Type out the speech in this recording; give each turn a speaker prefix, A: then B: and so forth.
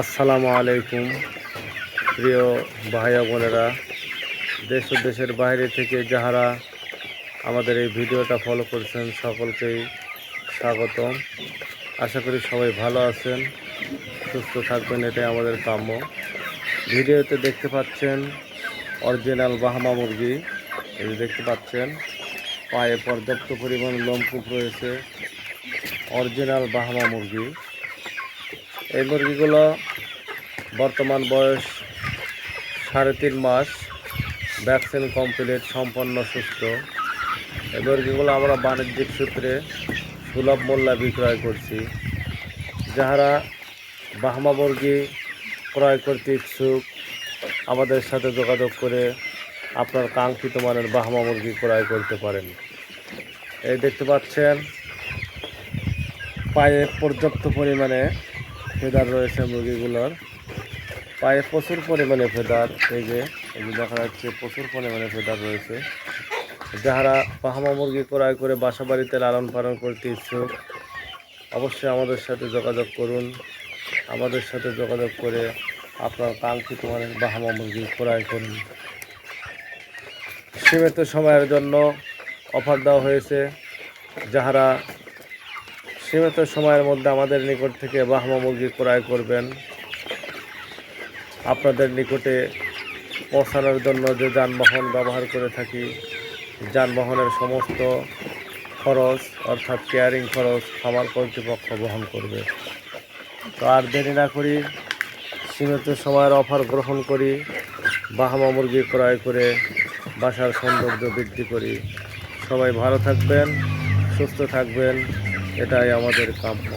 A: আসসালামু আলাইকুম প্রিয় ভাই বোনেরা, দেশ ও দেশের বাইরে থেকে যাহারা আমাদের এই ভিডিওটা ফলো করছেন সকলকেই স্বাগতম। আশা করি সবাই ভালো আছেন, সুস্থ থাকবেন, এটাই আমাদের কাম্য। ভিডিওতে দেখতে পাচ্ছেন অরিজিনাল ব্রাহ্মা মুরগি। এই দেখতে পাচ্ছেন পায়ে পর্যাপ্ত পরিমাণ লোমকূপ রয়েছে, অরিজিনাল ব্রাহ্মা মুরগি। এই মুরগিগুলো বর্তমান বয়স 3.5 মাস, ভ্যাকসিন কমপ্লিট, সম্পন্ন সুস্থ। এই মুরগিগুলো আমরা বাণিজ্যিক সূত্রে সুলভ মূল্যে বিক্রয় করছি। যাহারা ব্রাহ্মা মুরগি ক্রয় করতে ইচ্ছুক আমাদের সাথে যোগাযোগ করে আপনার কাঙ্ক্ষিত মানের ব্রাহ্মা মুরগি ক্রয় করতে পারেন। এই দেখতে পাচ্ছেন পায়ে পর্যাপ্ত পরিমাণে ফেদার রয়েছে মুরগিগুলোর, পায়ে প্রচুর পরিমাণে ফেদার। এই যে দেখা যাচ্ছে প্রচুর পরিমাণে ফেদার রয়েছে। যারা ব্রাহ্মা মুরগি ক্রয় করে বাসা বাড়িতে লালন পালন করতে ইচ্ছুক অবশ্যই আমাদের সাথে যোগাযোগ করুন। আমাদের সাথে যোগাযোগ করে আপনার কাঙ্ক্ষিত মানের ব্রাহ্মা মুরগি ক্রয় করুন। সীমিত সময়ের জন্য অফার দেওয়া হয়েছে। যাহারা সীমিত সময়ের মধ্যে আমাদের নিকট থেকে ব্রাহ্মা মুরগি ক্রয় করবেন, আপনাদের নিকটে পৌঁছানোর জন্য যে যানবাহন ব্যবহার করে থাকি, যানবাহনের সমস্ত খরচ অর্থাৎ কেয়ারিং খরচ খামার কর্তৃপক্ষ বহন করবে। তো আর দেরি না করি, সীমিত সময়ের অফার গ্রহণ করি, ব্রাহ্মা মুরগি ক্রয় করে বাসার সৌন্দর্য বৃদ্ধি করি। সবাই ভালো থাকবেন, সুস্থ থাকবেন, এটাই আমাদের কাম্য।